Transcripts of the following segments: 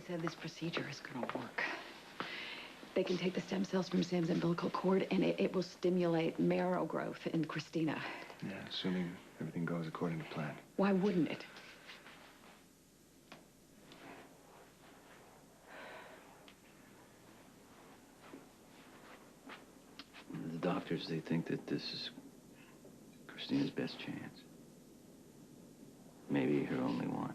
said this procedure is going to work. They can take the stem cells from Sam's umbilical cord, and it will stimulate marrow growth in Kristina. Yeah, assuming everything goes according to plan. Why wouldn't it? The doctors, they think that this is Kristina's best chance. Maybe her only one.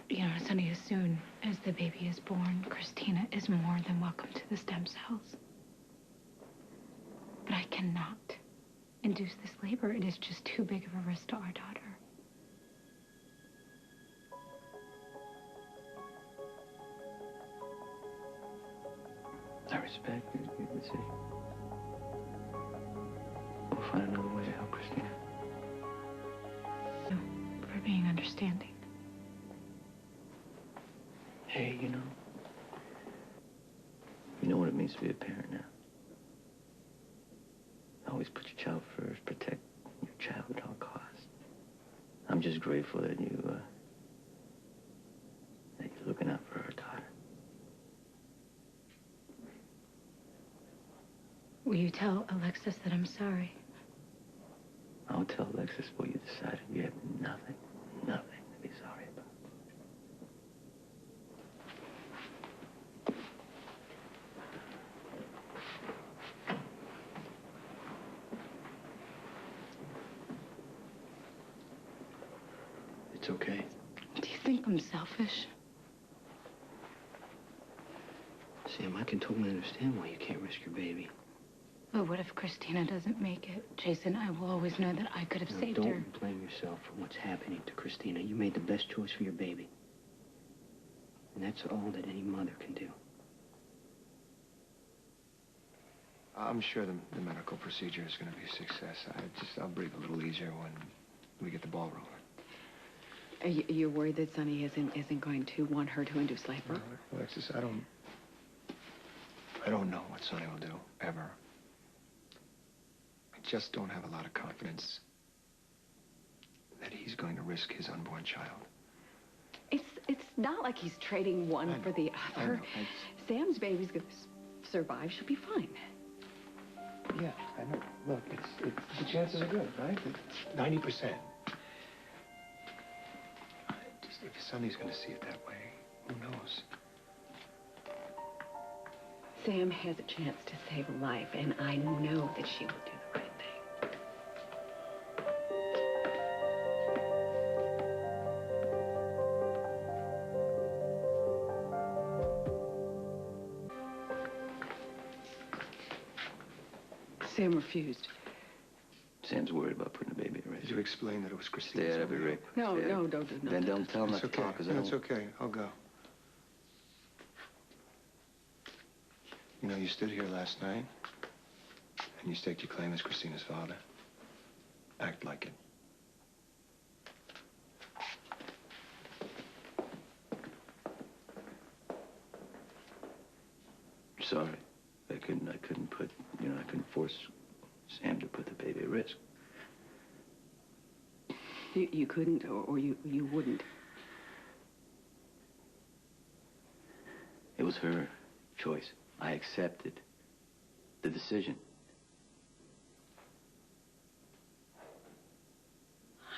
You know, Sonny, as soon as the baby is born, Kristina is more than welcome to the stem cells. But I cannot induce this labor. It is just too big of a risk to our daughter. I respect your decision. We'll find another way to help Kristina. No, for being understanding. Hey, you know what it means to be a parent now. Always put your child first, protect your child at all costs. I'm just grateful that you're looking out for our daughter. Will you tell Alexis that I'm sorry? I'll tell Alexis what you decided. You have nothing to be sorry about. It's okay. Do you think I'm selfish? Sam, I can totally understand why you can't risk your baby. But what if Kristina doesn't make it? Jason, I will always know that I could have saved her. Don't blame yourself for what's happening to Kristina. You made the best choice for your baby. And that's all that any mother can do. I'm sure the medical procedure is going to be a success. I'll breathe a little easier when we get the ball rolling. You're worried that Sonny isn't going to want her to induce labor? No, Alexis, I don't know what Sonny will do, ever. I just don't have a lot of confidence that he's going to risk his unborn child. It's not like he's trading one for the other. Sam's baby's going to survive. She'll be fine. Yeah, I know. Look, the chances are good, right? It's 90%. If Sonny's going to see it that way, who knows? Sam has a chance to save a life, and I know that she will do the right thing. Sam refused. Sam's worried about putting the baby at risk. Did you explain that it was Kristina? Stay out of it, Rick. No, don't. Then don't tell him not to talk, because I don't... It's okay. I'll go. You know, you stood here last night, and you staked your claim as Kristina's father. Act like it. Sorry. I couldn't put, I couldn't force Sam to put the baby at risk. You couldn't, or you wouldn't? It was her choice. I accepted the decision.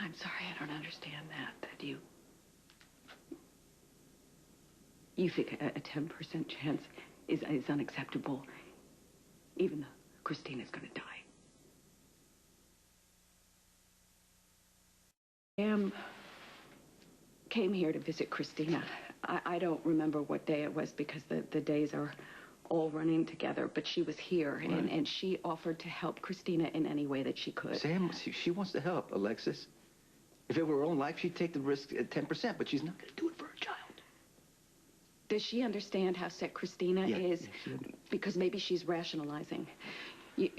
I'm sorry, I don't understand that. You think a 10% chance is unacceptable, even though Kristina's going to die. Sam came here to visit Kristina. I don't remember what day it was because the days are all running together, but she was here, right. and she offered to help Kristina in any way that she could. Sam, she wants to help, Alexis. If it were her own life, she'd take the risk at 10%, but she's not going to do it for her child. Does she understand how sick Kristina is? Yeah, because maybe she's rationalizing.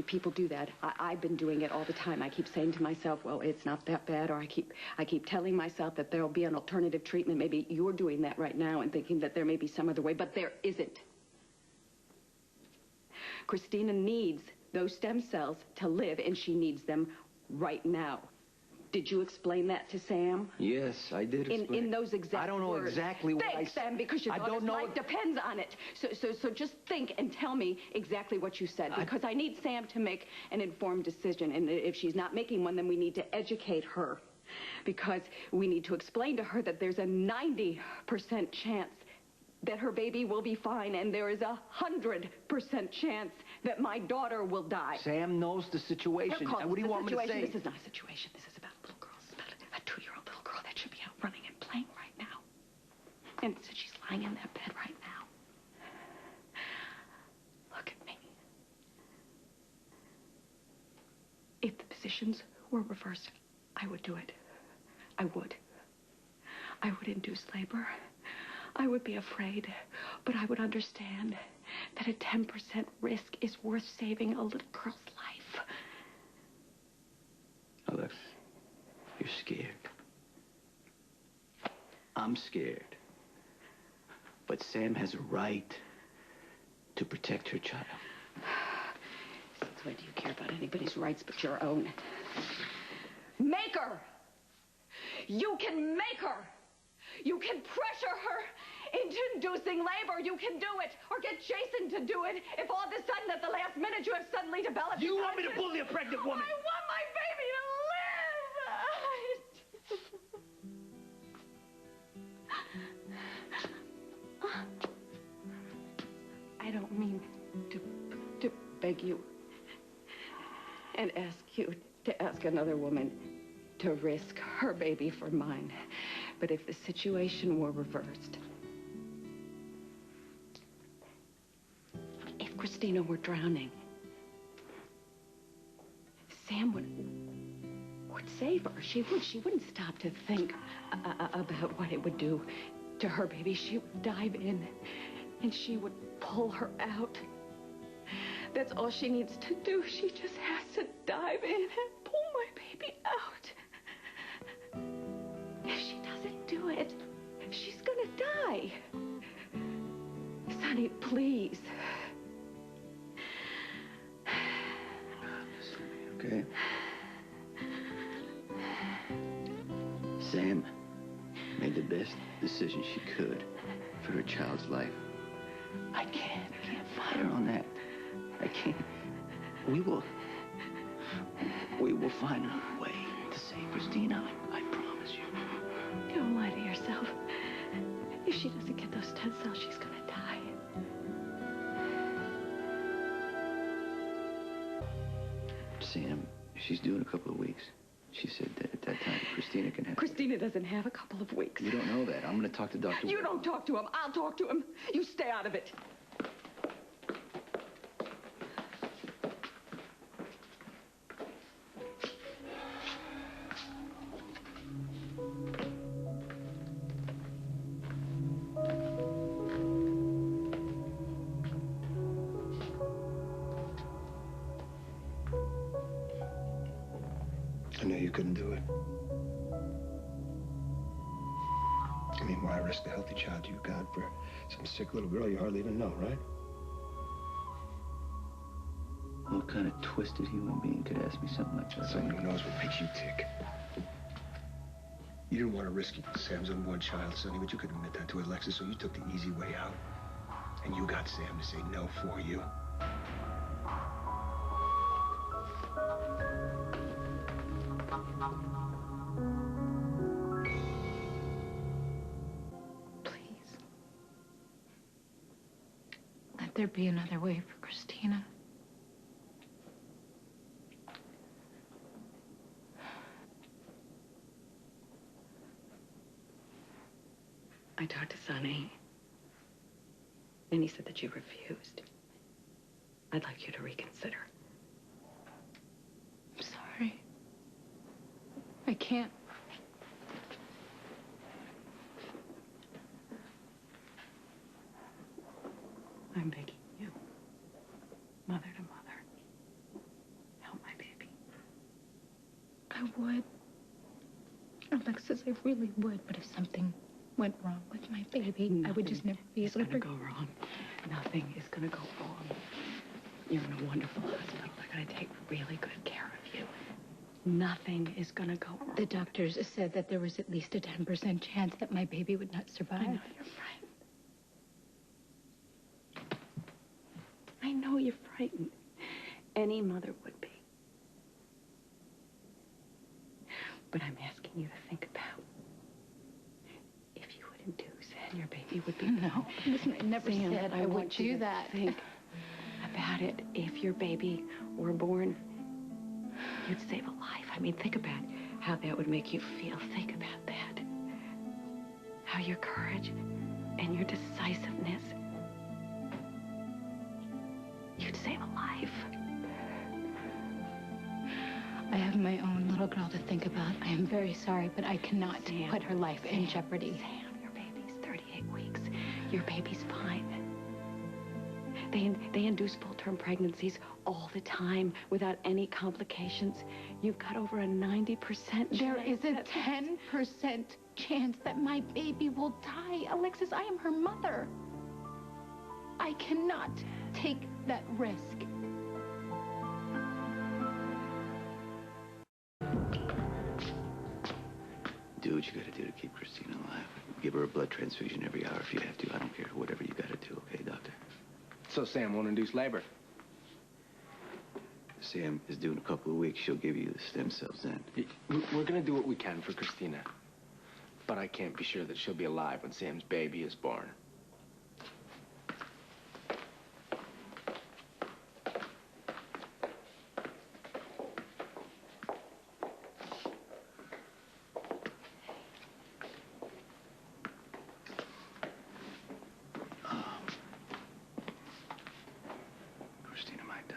People do that. I've been doing it all the time. I keep saying to myself, well, it's not that bad, or I keep telling myself that there'll be an alternative treatment. Maybe you're doing that right now and thinking that there may be some other way, but there isn't. Kristina needs those stem cells to live, and she needs them right now. Did you explain that to Sam? Yes, I did explain. In those exact words. I don't know exactly what I Think, Sam, because your daughter's life depends on it. So just think and tell me exactly what you said, because I need Sam to make an informed decision. And if she's not making one, then we need to educate her, because we need to explain to her that there's a 90% chance that her baby will be fine, and there is 100% chance that my daughter will die. Sam knows the situation. What do you want me to say? This is not a situation. This is about a little girl. It's about a 2-year-old little girl that should be out running and playing right now. And so she's lying in that bed right now. Look at me. If the positions were reversed, I would do it. I would. I would induce labor. I would be afraid, but I would understand that a 10% risk is worth saving a little girl's life. Alexis, you're scared. I'm scared. But Sam has a right to protect her child. Since when do you care about anybody's rights but your own? Make her! You can make her! You can pressure her into inducing labor. You can do it. Or get Jason to do it if all of a sudden at the last minute you have suddenly developed... You want me to bully a pregnant woman? I want my baby to live! I don't mean to beg you and ask you to ask another woman to risk her baby for mine. But if the situation were reversed, if Kristina were drowning, Sam would save her. She wouldn't stop to think about what it would do to her baby. She would dive in and she would pull her out. That's all she needs to do. She just has to dive in and pull my baby out. If she doesn't do it, she's gonna die. Sonny, please. Okay. Sam made the best decision she could for her child's life. I can't fight her on that. I can't. We will find a way to save Kristina. I promise you. Don't lie to yourself. If she doesn't get those 10 cells, she's gonna die. Sam, she's due in a couple of weeks. She said that at that time, Kristina can have... Kristina doesn't have a couple of weeks. You don't know that. I'm going to talk to Dr. You don't talk to him. I'll talk to him. You stay out of it. I knew you couldn't do it. I mean, why risk the healthy child you got for some sick little girl you hardly even know, right? What kind of twisted human being could ask me something like that? Someone who knows what makes you tick. You didn't want to risk Sam's unborn child, Sonny, but you could admit that to Alexis, so you took the easy way out. And you got Sam to say no for you. Please. Let there be another way for Kristina. I talked to Sonny, and he said that you refused. I'd like you to reconsider. I'm sorry. I can't. I'm begging you, mother to mother, help my baby. I would. Alexis, I really would, but if something went wrong with my baby, I would just never be able to... It's gonna go wrong. Nothing is gonna go wrong. You're in a wonderful hospital. They're gonna take really good care of you. Nothing is gonna go wrong. The doctors said that there was at least a 10% chance that my baby would not survive. I know you're frightened. I know you're frightened. Any mother would be. But I'm asking you to think about if you would induce and your baby would be born. No, listen, I never Sam, said I would want you do to that. Think about it. If your baby were born, you'd save a life. I mean, think about how that would make you feel. Think about that. How your courage and your decisiveness, you'd save a life. I have my own little girl to think about. I am very sorry, but I cannot put her life in jeopardy. Sam, your baby's 38 weeks. Your baby's fine. They induce full-term pregnancies all the time without any complications. You've got over a 90% There is a 10% chance that my baby will die. Alexis, I am her mother. I cannot take that risk. Do what you gotta do to keep Kristina alive. Give her a blood transfusion every hour if you have to. I don't care. Whatever you gotta do, okay, doctor? So Sam won't induce labor? Sam is due in a couple of weeks. She'll give you the stem cells then. We're gonna do what we can for Kristina. But I can't be sure that she'll be alive when Sam's baby is born. Kristina might die.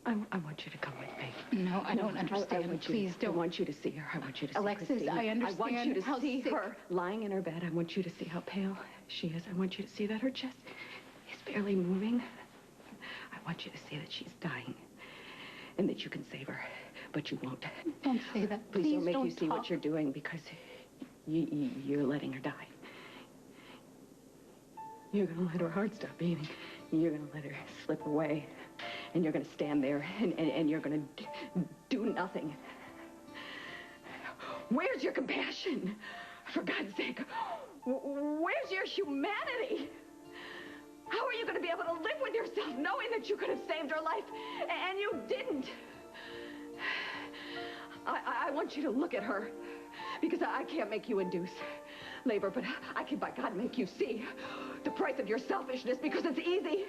I want you to come with me. No, I don't understand. Please don't. I want you to see her. I want you to see Alexis, Kristina. I understand I want you to how see sick- her lying in her bed. I want you to see how pale she is. I want you to see that her chest is barely moving. I want you to see that she's dying and that you can save her, but you won't. Don't say that. Please don't make you see talk. what you're doing because you're letting her die. You're going to let her heart stop beating. You're going to let her slip away. And you're going to stand there and you're going to do nothing. Where's your compassion? For God's sake, where's your humanity? How are you going to be able to live with yourself knowing that you could have saved her life and you didn't? I want you to look at her because I can't make you induce labor, but I can, by God, make you see the price of your selfishness because it's easy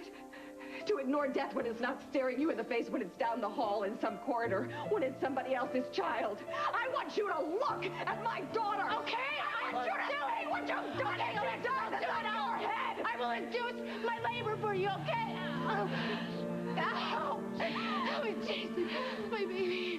to ignore death when it's not staring you in the face, when it's down the hall in some corridor, when it's somebody else's child. I want you to look at my daughter. Okay, I want you to see what you've done. Okay, you've done this on your head. I will induce my labor for you, okay? Oh, Jesus, my baby.